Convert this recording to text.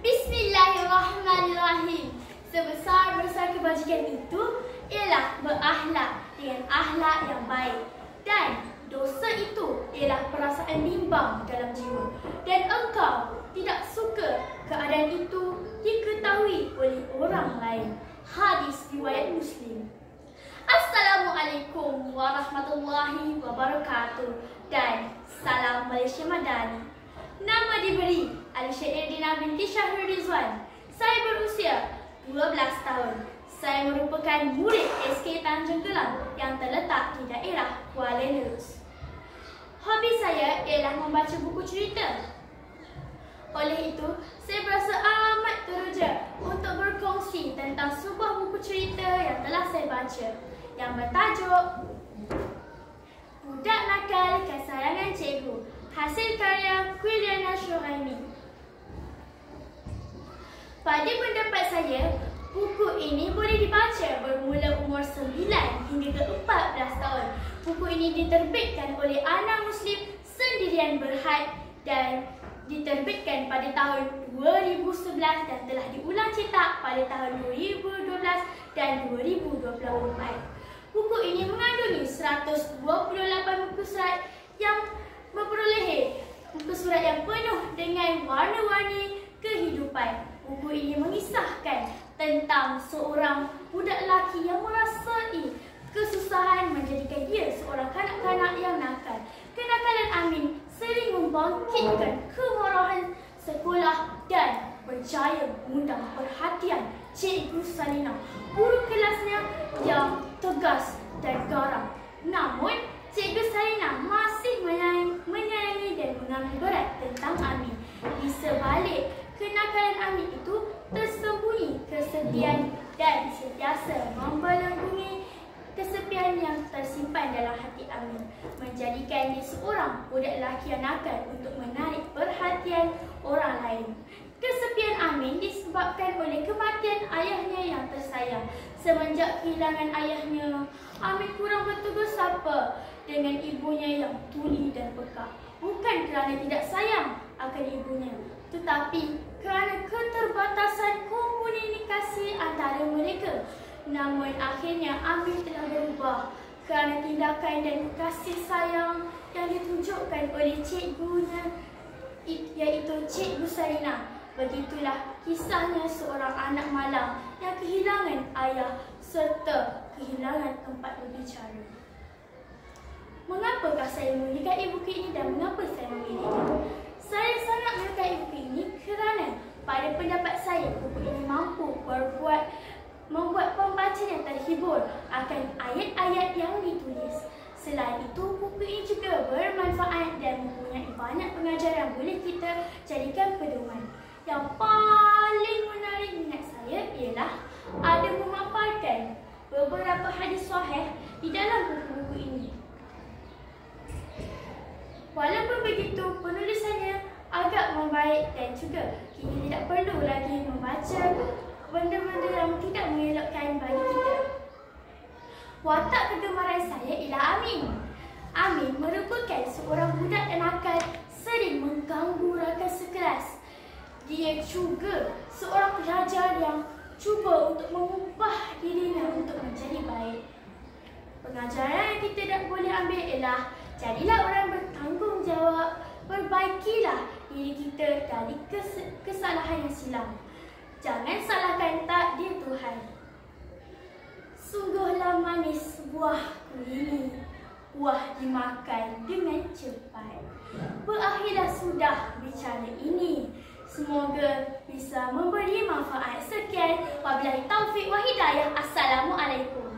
Bismillahirrahmanirrahim. Sebesar-besar kebajikan itu ialah berakhlak dengan akhlak yang baik, dan dosa itu ialah perasaan bimbang dalam jiwa, dan engkau tidak suka keadaan itu diketahui oleh orang lain. Hadis riwayat Muslim. Assalamualaikum warahmatullahi wabarakatuh dan salam Malaysia Madani. Nama diberi Alisha Erdina binti Syahrul Rizwan. Saya berusia 12 tahun. Saya merupakan murid SK Tanjung Gelam yang terletak di daerah Kuala Nerus. Hobi saya ialah membaca buku cerita. Oleh itu, saya berasa amat teruja untuk berkongsi tentang sebuah buku cerita yang telah saya baca yang bertajuk Budak Nakal Kesayangan Cikgu, hasil karya Quiliana Syuaimi. Pada pendapat saya, buku ini boleh dibaca bermula umur 9 hingga ke 14 tahun. Buku ini diterbitkan oleh Ana Muslim Sendirian Berhad dan diterbitkan pada tahun 2011 dan telah diulang cetak pada tahun 2012 dan 2024. Buku ini mengandungi 128 muka surat yang memperolehi muka surat yang penuh dengan warna-warni kehidupan. Buku ini mengisahkan tentang seorang budak lelaki yang merasai kesusahan menjadikan dia seorang kanak-kanak yang nakal. Kenakalan Amin sering membangkitkan kemarahan sekolah dan berjaya mengundang perhatian Cikgu Salina, guru kelasnya yang tegas dan garang. Namun, Cikgu Salina masih menyayangi dan mengambil berat tentang Amin. Di sebalik kenakalan Amin itu tersembunyi kesepian dan sentiasa membelenggungi kesepian yang tersimpan dalam hati Amin, menjadikan dia seorang budak lelaki yang nakal untuk menarik perhatian orang lain. Kesepian Amin disebabkan oleh kematian ayahnya yang tersayang. Semenjak kehilangan ayahnya, Amin kurang bertegur sapa dengan ibunya yang tuli dan peka. Bukan kerana tidak sayang akan ibunya, tetapi kerana keterbatasan komunikasi antara mereka. Namun akhirnya Amin telah berubah kerana tindakan dan kasih sayang yang ditunjukkan oleh cikgunya, iaitu Cikgu Salina. Begitulah kisahnya seorang anak malang yang kehilangan ayah serta kehilangan tempat berbicara. Mengapakah saya memiliki buku ini dan mengapa saya memilihnya? Saya sangat menyukai buku ini kerana pada pendapat saya buku ini mampu membuat pembacanya terhibur akan ayat-ayat yang ditulis. Selain itu, buku ini juga bermanfaat dan mempunyai banyak pengajaran yang boleh kita jadikan pedoman. Yang paling menarik minat saya ialah ada memaparkan beberapa hadis sahih di dalam buku-buku ini. Walaupun begitu, penulisannya agak membaik dan juga kita tidak perlu lagi membaca benda-benda yang tidak mengelakkan bagi kita. Watak kegemaran saya ialah Amin. Amin merupakan seorang budak yang nakal, sering mengganggu rakan sekelas. Dia juga seorang pelajar yang cuba untuk mengubah dirinya untuk menjadi baik. Pengajaran yang kita tak boleh ambil ialah jadilah orang bertanggungjawab, perbaikilah diri kita dari kesalahan yang silam. Jangan salahkan takdir Tuhan. Sungguhlah manis buahku ini, buah dimakan dengan cepat. Berakhirlah sudah bicara ini. Semoga bisa memberi manfaat. Sekian, wabillahi taufiq wa hidayah. Assalamualaikum.